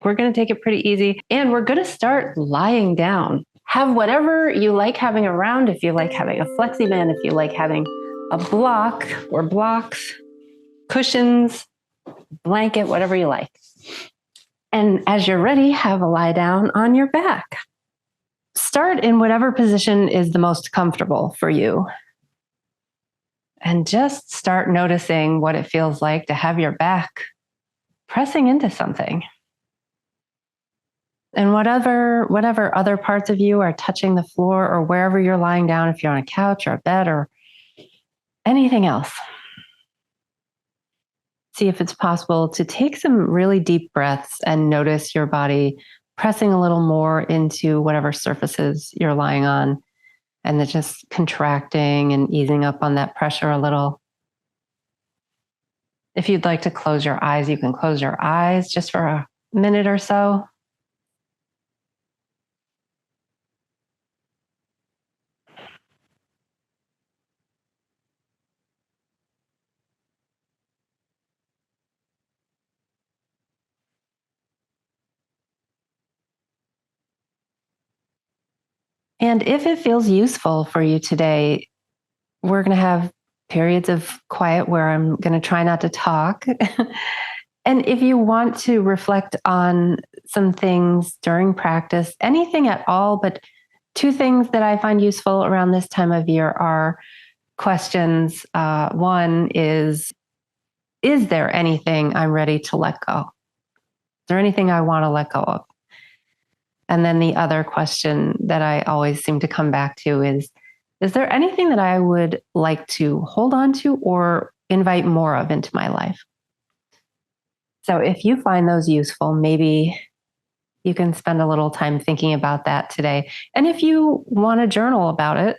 we're going to take it pretty easy. And we're going to start lying down. Have whatever you like having around. If you like having a flexi band, if you like having a block or blocks, cushions, blanket, whatever you like. And as you're ready, have a lie down on your back. Start in whatever position is the most comfortable for you. And just start noticing what it feels like to have your back pressing into something. And whatever other parts of you are touching the floor or wherever you're lying down, if you're on a couch or a bed or anything else. See if it's possible to take some really deep breaths and notice your body pressing a little more into whatever surfaces you're lying on, and then just contracting and easing up on that pressure a little. If you'd like to close your eyes, you can close your eyes just for a minute or so. And if it feels useful for you today, we're going to have periods of quiet where I'm going to try not to talk. And if you want to reflect on some things during practice, anything at all, but two things that I find useful around this time of year are questions. One is there anything I'm ready to let go? Is there anything I want to let go of? And then the other question that I always seem to come back to is there anything that I would like to hold on to or invite more of into my life? So if you find those useful, maybe you can spend a little time thinking about that today. And if you want to journal about it,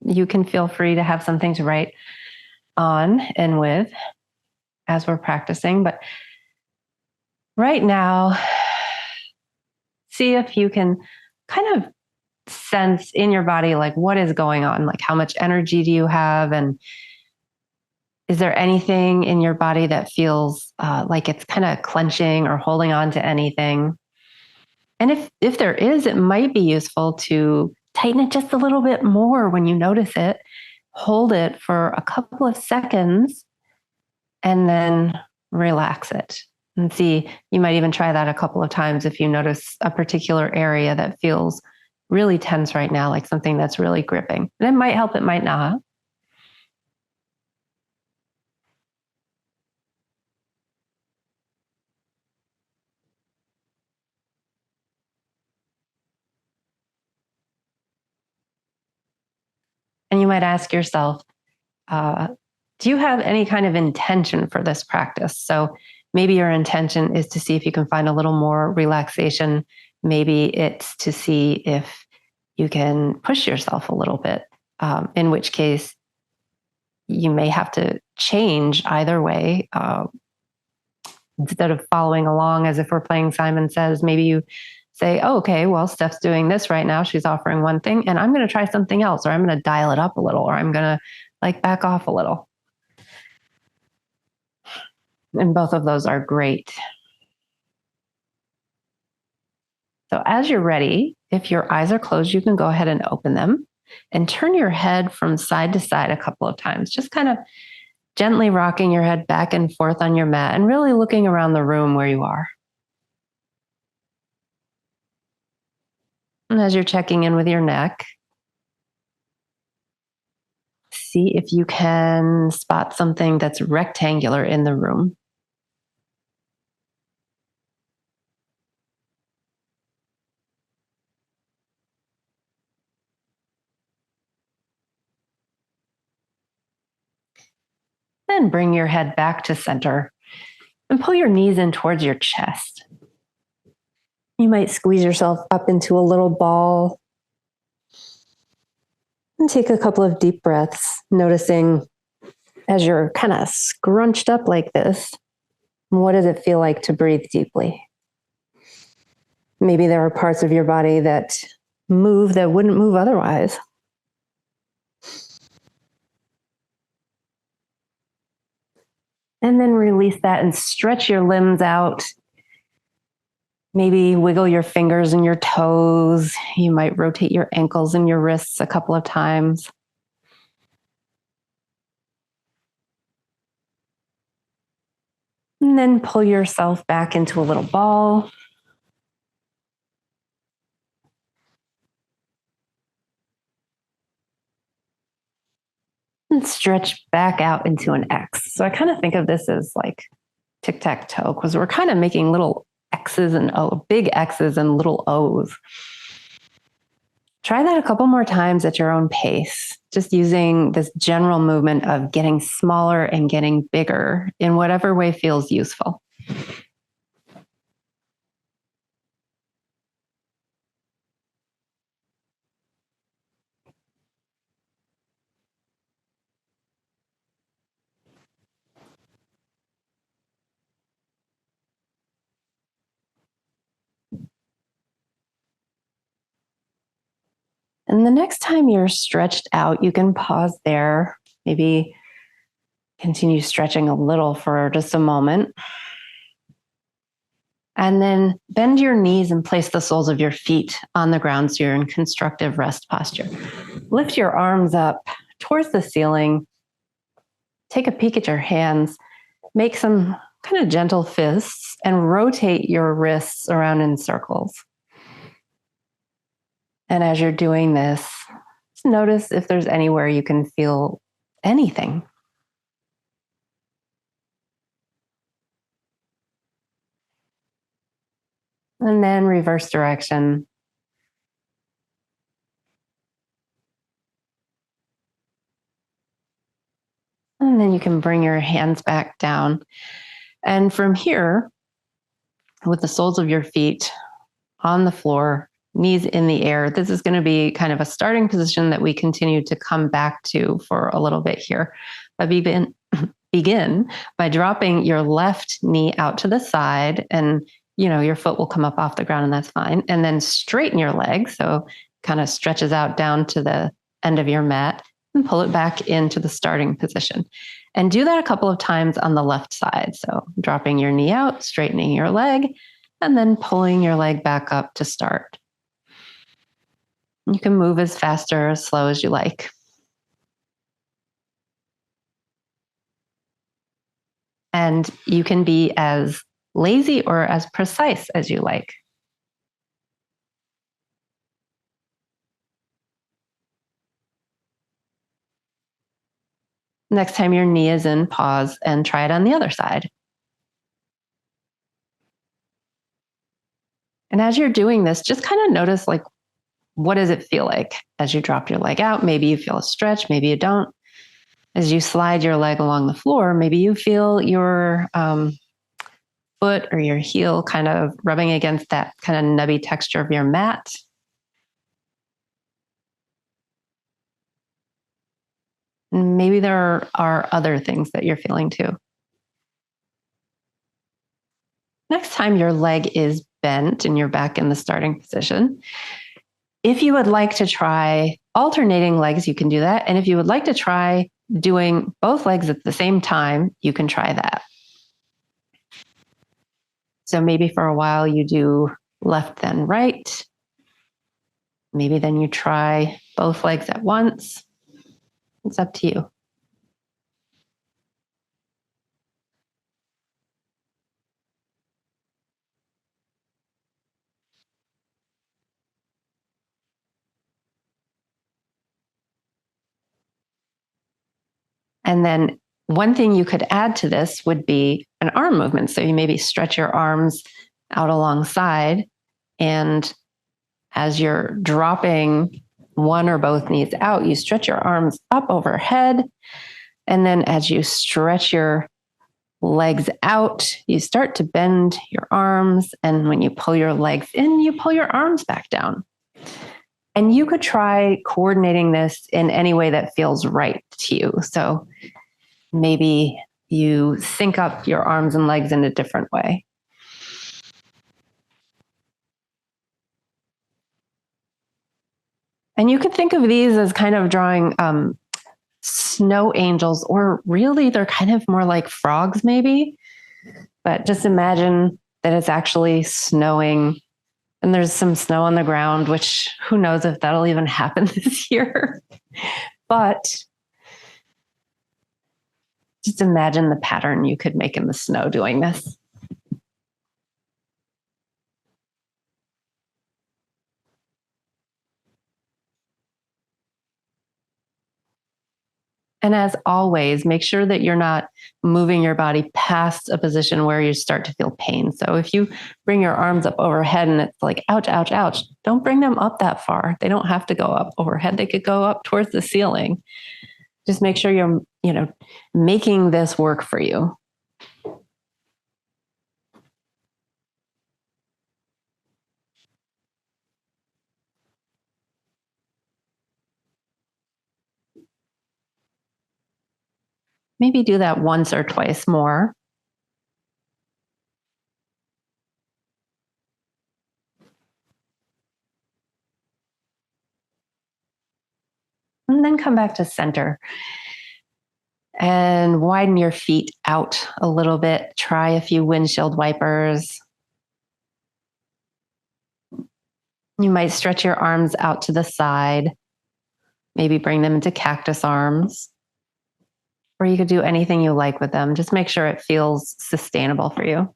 you can feel free to have something to write on and with as we're practicing. But right now, see if you can kind of sense in your body, like what is going on, like how much energy do you have? And is there anything in your body that feels like it's kind of clenching or holding on to anything? And if there is, it might be useful to tighten it just a little bit more when you notice it. Hold it for a couple of seconds and then relax it. And see, you might even try that a couple of times if you notice a particular area that feels really tense right now, like something that's really gripping. And it might help, it might not. And you might ask yourself, do you have any kind of intention for this practice? So maybe your intention is to see if you can find a little more relaxation. Maybe it's to see if you can push yourself a little bit, in which case you may have to change either way. Instead of following along as if we're playing Simon Says, maybe you say, oh, okay, well, Steph's doing this right now. She's offering one thing, and I'm going to try something else, or I'm going to dial it up a little, or I'm going to like back off a little. And both of those are great. So as you're ready, if your eyes are closed, you can go ahead and open them and turn your head from side to side a couple of times, just kind of gently rocking your head back and forth on your mat and really looking around the room where you are. And as you're checking in with your neck, see if you can spot something that's rectangular in the room. Then bring your head back to center and pull your knees in towards your chest. You might squeeze yourself up into a little ball and take a couple of deep breaths, noticing as you're kind of scrunched up like this, what does it feel like to breathe deeply? Maybe there are parts of your body that move that wouldn't move otherwise. And then release that and stretch your limbs out. Maybe wiggle your fingers and your toes. You might rotate your ankles and your wrists a couple of times. And then pull yourself back into a little ball. And stretch back out into an X. So I kind of think of this as like tic-tac-toe, because we're kind of making little X's and big X's and little O's. Try that a couple more times at your own pace, just using this general movement of getting smaller and getting bigger in whatever way feels useful. And the next time you're stretched out, you can pause there, maybe continue stretching a little for just a moment. And then bend your knees and place the soles of your feet on the ground so you're in constructive rest posture. Lift your arms up towards the ceiling. Take a peek at your hands. Make some kind of gentle fists and rotate your wrists around in circles. And as you're doing this, just notice if there's anywhere you can feel anything. And then reverse direction. And then you can bring your hands back down. And from here, with the soles of your feet on the floor, knees in the air, this is going to be kind of a starting position that we continue to come back to for a little bit here. But begin by dropping your left knee out to the side, and your foot will come up off the ground, and that's fine. And then straighten your leg, so kind of stretches out down to the end of your mat, and pull it back into the starting position. And do that a couple of times on the left side. So dropping your knee out, straightening your leg, and then pulling your leg back up to start. You can move as fast or as slow as you like. And you can be as lazy or as precise as you like. Next time your knee is in, pause and try it on the other side. And as you're doing this, just kind of notice, like, what does it feel like as you drop your leg out? Maybe you feel a stretch, maybe you don't. As you slide your leg along the floor, maybe you feel your foot or your heel kind of rubbing against that kind of nubby texture of your mat. And maybe there are other things that you're feeling too. Next time your leg is bent and you're back in the starting position, if you would like to try alternating legs, you can do that. And if you would like to try doing both legs at the same time, you can try that. So maybe for a while you do left then right. Maybe then you try both legs at once. It's up to you. And then one thing you could add to this would be an arm movement. So you maybe stretch your arms out alongside, and as you're dropping one or both knees out, you stretch your arms up overhead. And then as you stretch your legs out, you start to bend your arms. And when you pull your legs in, you pull your arms back down. And you could try coordinating this in any way that feels right to you. So maybe you sync up your arms and legs in a different way. And you could think of these as kind of drawing snow angels, or really they're kind of more like frogs maybe. But just imagine that it's actually snowing and there's some snow on the ground, which who knows if that'll even happen this year. But just imagine the pattern you could make in the snow doing this. And as always, make sure that you're not moving your body past a position where you start to feel pain. So if you bring your arms up overhead and it's like, ouch, ouch, ouch, don't bring them up that far. They don't have to go up overhead. They could go up towards the ceiling. Just make sure you're, making this work for you. Maybe do that once or twice more. And then come back to center and widen your feet out a little bit. Try a few windshield wipers. You might stretch your arms out to the side, maybe bring them into cactus arms, or you could do anything you like with them. Just make sure it feels sustainable for you.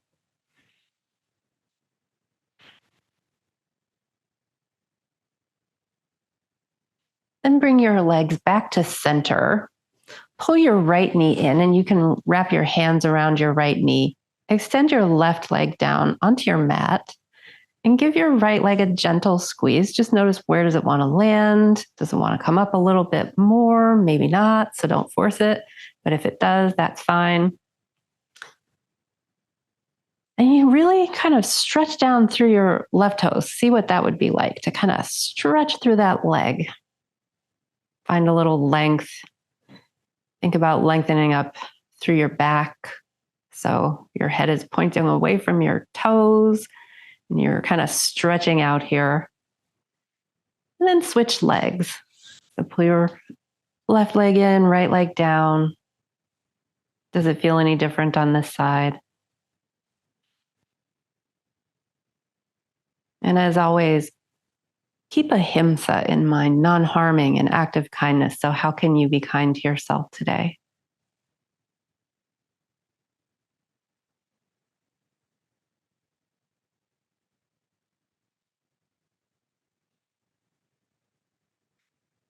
Then bring your legs back to center. Pull your right knee in, and you can wrap your hands around your right knee. Extend your left leg down onto your mat and give your right leg a gentle squeeze. Just notice, where does it want to land? Does it want to come up a little bit more? Maybe not, so don't force it. But if it does, that's fine. And you really kind of stretch down through your left toes. See what that would be like to kind of stretch through that leg. Find a little length. Think about lengthening up through your back. So your head is pointing away from your toes and you're kind of stretching out here. And then switch legs. So pull your left leg in, right leg down. Does it feel any different on this side? And as always, keep ahimsa in mind, non-harming and active kindness. So how can you be kind to yourself today?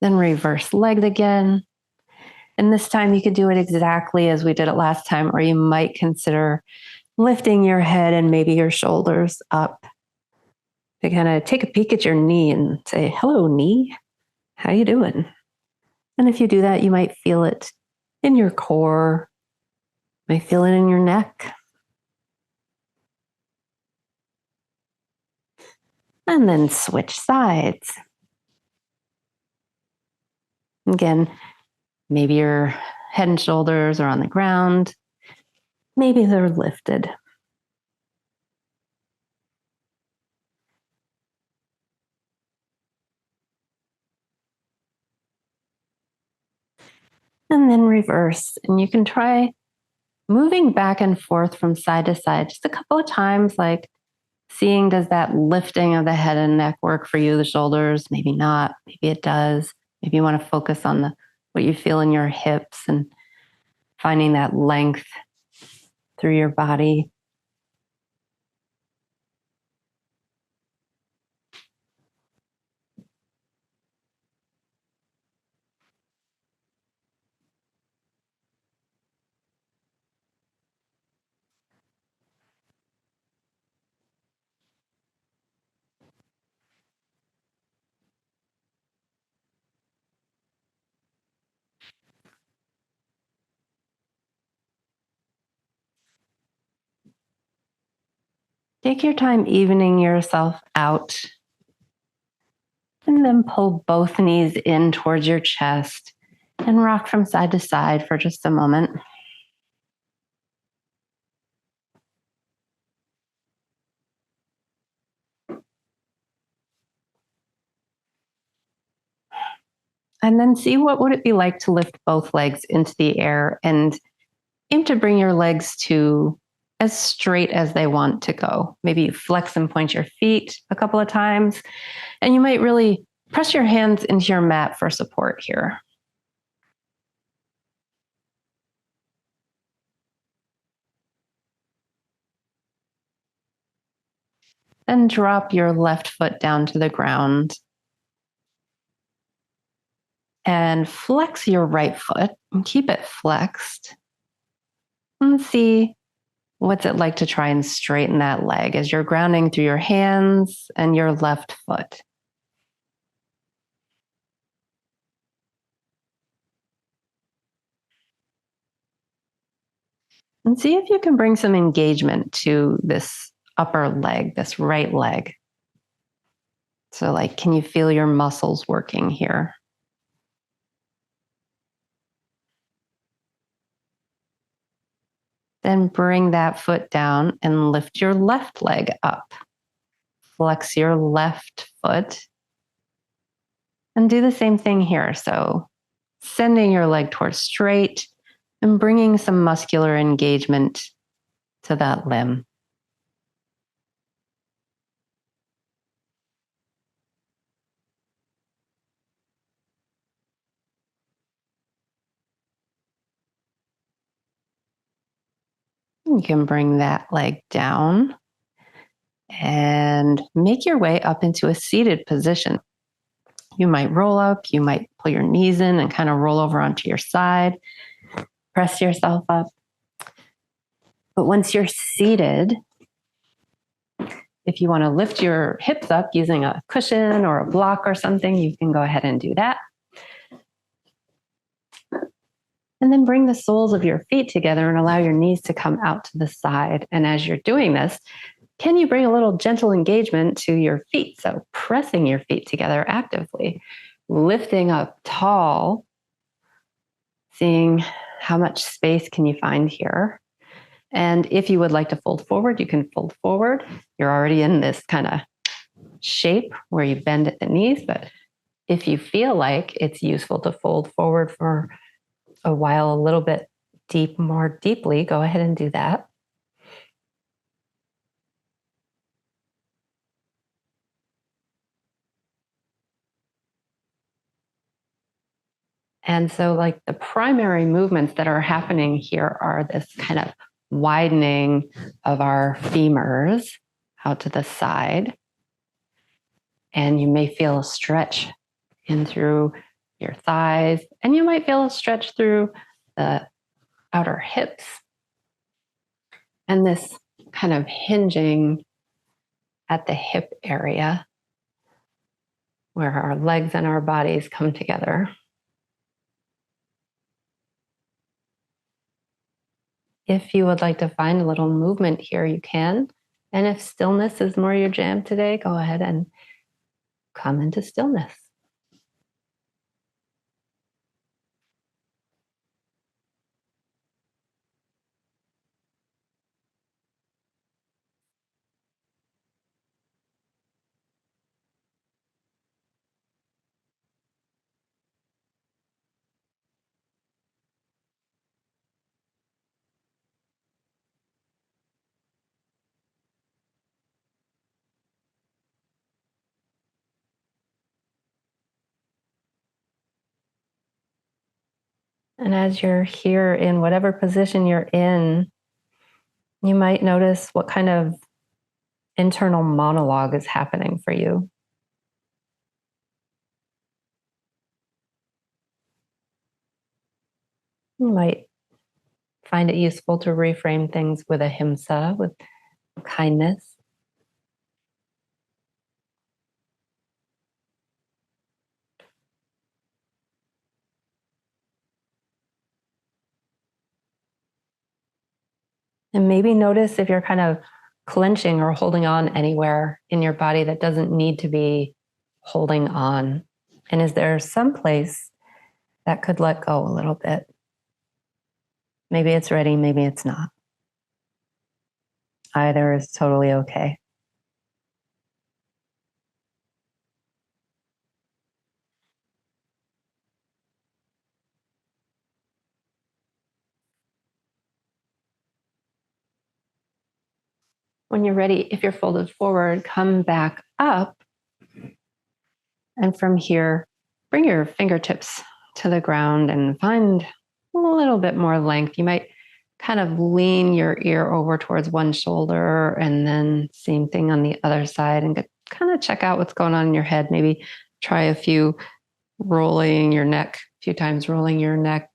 Then reverse leg again. And this time you could do it exactly as we did it last time, or you might consider lifting your head and maybe your shoulders up to kind of take a peek at your knee and say, hello, knee, how you doing? And if you do that, you might feel it in your core, you might feel it in your neck. And then switch sides. Again, maybe your head and shoulders are on the ground. Maybe they're lifted. And then reverse. And you can try moving back and forth from side to side just a couple of times, like seeing, does that lifting of the head and neck work for you, the shoulders? Maybe not. Maybe it does. Maybe you want to focus on what you feel in your hips and finding that length through your body. Take your time evening yourself out. And then pull both knees in towards your chest and rock from side to side for just a moment. And then see, what would it be like to lift both legs into the air and aim to bring your legs to as straight as they want to go. Maybe you flex and point your feet a couple of times, and you might really press your hands into your mat for support here. Then drop your left foot down to the ground and flex your right foot and keep it flexed. And see what's it like to try and straighten that leg as you're grounding through your hands and your left foot. And see if you can bring some engagement to this upper leg, this right leg. So, like, can you feel your muscles working here? Then bring that foot down and lift your left leg up. Flex your left foot and do the same thing here. So, sending your leg towards straight and bringing some muscular engagement to that limb. You can bring that leg down and make your way up into a seated position. You might roll up, you might pull your knees in and kind of roll over onto your side, press yourself up. But once you're seated, if you want to lift your hips up using a cushion or a block or something, you can go ahead and do that. And then bring the soles of your feet together and allow your knees to come out to the side. And as you're doing this, can you bring a little gentle engagement to your feet? So pressing your feet together actively, lifting up tall, seeing how much space can you find here. And if you would like to fold forward, you can fold forward. You're already in this kind of shape where you bend at the knees, but if you feel like it's useful to fold forward for a while, a little bit more deeply, go ahead and do that. And so, like, the primary movements that are happening here are this kind of widening of our femurs out to the side. And you may feel a stretch in through your thighs, and you might feel a stretch through the outer hips. And this kind of hinging at the hip area where our legs and our bodies come together. If you would like to find a little movement here, you can. And if stillness is more your jam today, go ahead and come into stillness. And as you're here in whatever position you're in, you might notice what kind of internal monologue is happening for you. You might find it useful to reframe things with ahimsa, with kindness. And maybe notice if you're kind of clenching or holding on anywhere in your body that doesn't need to be holding on. And is there some place that could let go a little bit? Maybe it's ready, maybe it's not. Either is totally okay. When you're ready, if you're folded forward, come back up. And from here, bring your fingertips to the ground and find a little bit more length. You might kind of lean your ear over towards one shoulder and then same thing on the other side and kind of check out what's going on in your head. Maybe try a few rolling your neck, a few times rolling your neck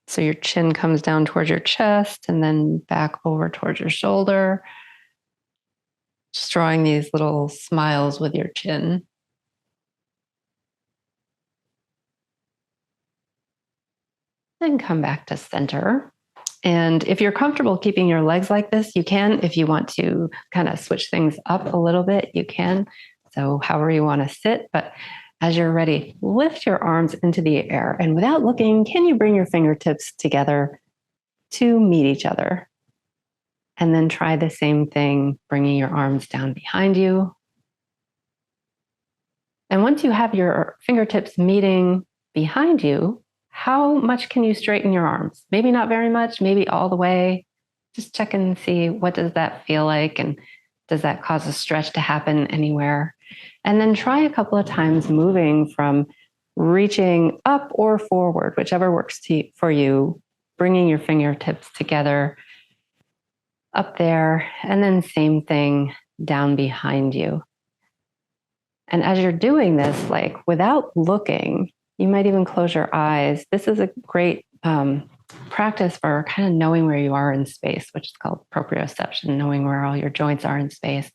so your chin comes down towards your chest and then back over towards your shoulder. Just drawing these little smiles with your chin. Then come back to center. And if you're comfortable keeping your legs like this, you can. If you want to kind of switch things up a little bit, you can. So however you want to sit, but as you're ready, lift your arms into the air. And without looking, can you bring your fingertips together to meet each other? And then try the same thing, bringing your arms down behind you. And once you have your fingertips meeting behind you, how much can you straighten your arms? Maybe not very much, maybe all the way. Just check and see what does that feel like and does that cause a stretch to happen anywhere? And then try a couple of times moving from reaching up or forward, whichever works for you, bringing your fingertips together up there, and then same thing down behind you. And as you're doing this, like without looking, you might even close your eyes. This is a great practice for kind of knowing where you are in space, which is called proprioception, knowing where all your joints are in space.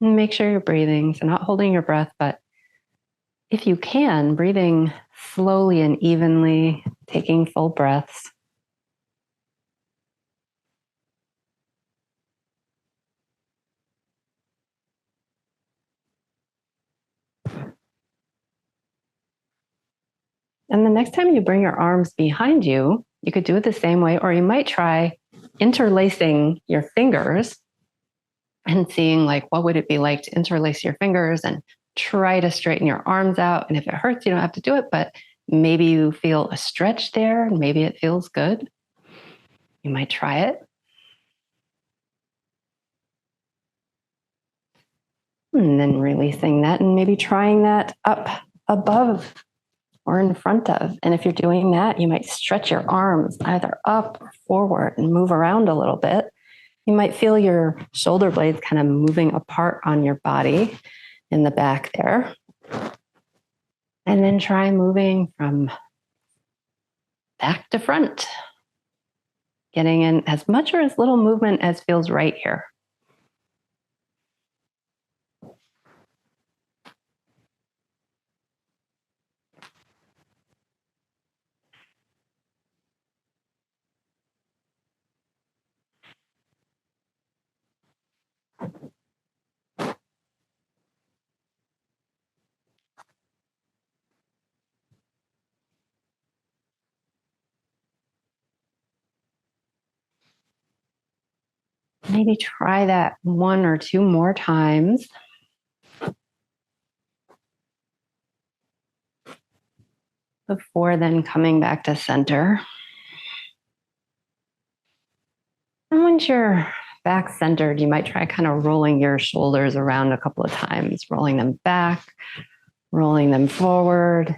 And make sure you're breathing, so not holding your breath, but if you can, breathing slowly and evenly, taking full breaths. And the next time you bring your arms behind you, you could do it the same way, or you might try interlacing your fingers and seeing like, what would it be like to interlace your fingers and try to straighten your arms out. And if it hurts, you don't have to do it, but maybe you feel a stretch there and maybe it feels good. You might try it. And then releasing that and maybe trying that up above or in front of. And if you're doing that, you might stretch your arms either up or forward and move around a little bit. You might feel your shoulder blades kind of moving apart on your body in the back there. And then try moving from back to front, getting in as much or as little movement as feels right here. Maybe try that 1 or 2 more times. Before then coming back to center. And once you're back centered, you might try kind of rolling your shoulders around a couple of times, rolling them back, rolling them forward.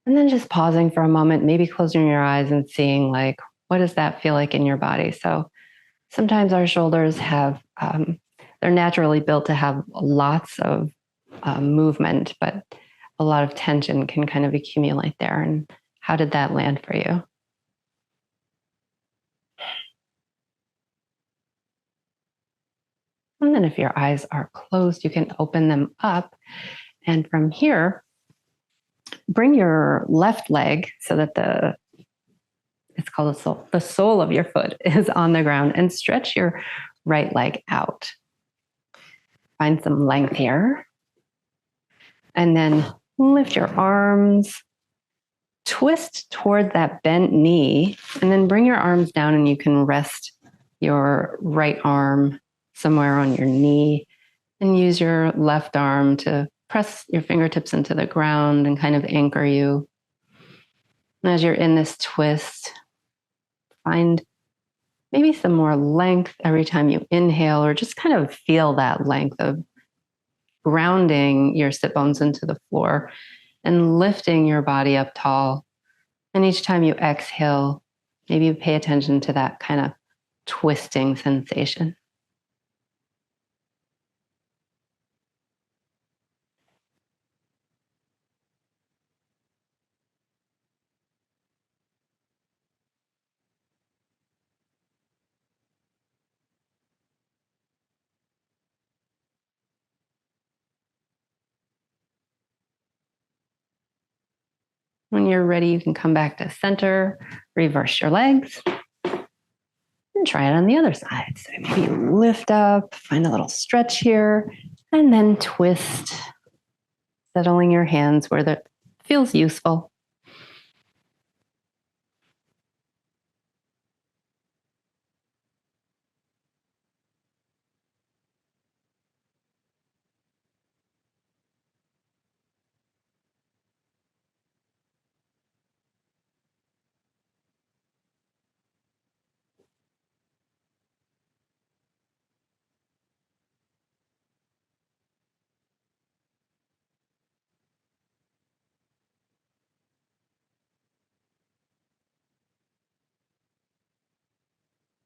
And then just pausing for a moment, maybe closing your eyes and seeing like, what does that feel like in your body? So sometimes our shoulders have, they're naturally built to have lots of movement, but a lot of tension can kind of accumulate there. And how did that land for you? And then if your eyes are closed, you can open them up. And from here, bring your left leg so that it's called the sole of your foot is on the ground, and stretch your right leg out. Find some length here. And then lift your arms, twist toward that bent knee, and then bring your arms down and you can rest your right arm somewhere on your knee and use your left arm to press your fingertips into the ground and kind of anchor you. And as you're in this twist, find maybe some more length every time you inhale, or just kind of feel that length of grounding your sit bones into the floor and lifting your body up tall. And each time you exhale, maybe you pay attention to that kind of twisting sensation. When you're ready, you can come back to center, reverse your legs, and try it on the other side. So maybe you lift up, find a little stretch here, and then twist, settling your hands where that feels useful.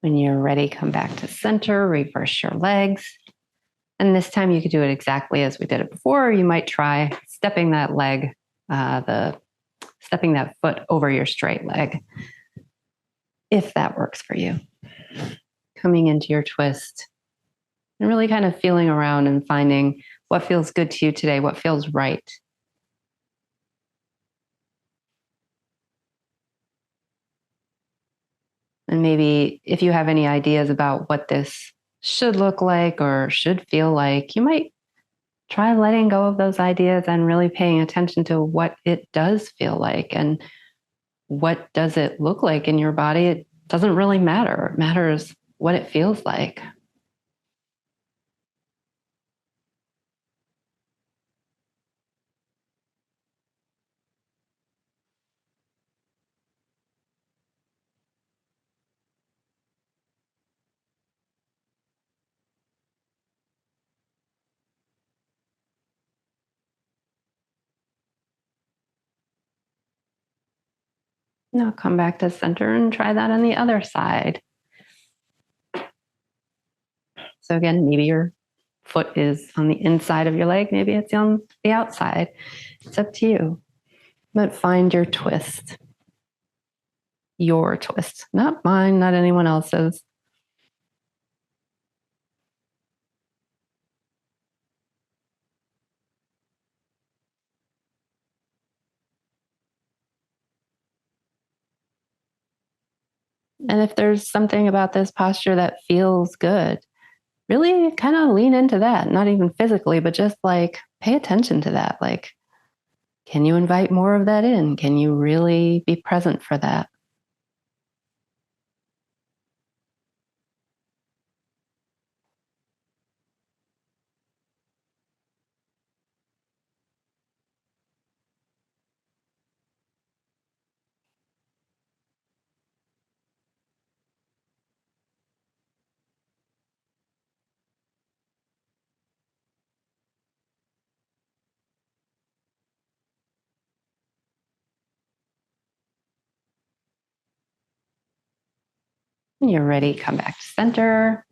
When you're ready, come back to center, reverse your legs. And this time you could do it exactly as we did it before. You might try stepping that leg, stepping that foot over your straight leg, if that works for you. Coming into your twist and really kind of feeling around and finding what feels good to you today, what feels right. And maybe if you have any ideas about what this should look like or should feel like, you might try letting go of those ideas and really paying attention to what it does feel like and what does it look like in your body. It doesn't really matter. It matters what it feels like. Now come back to center and try that on the other side. So again, maybe your foot is on the inside of your leg, maybe it's on the outside. It's up to you. But find your twist. Your twist, not mine, not anyone else's. And if there's something about this posture that feels good, really kind of lean into that, not even physically, but just like pay attention to that. Like, can you invite more of that in? Can you really be present for that? When you're ready, come back to center.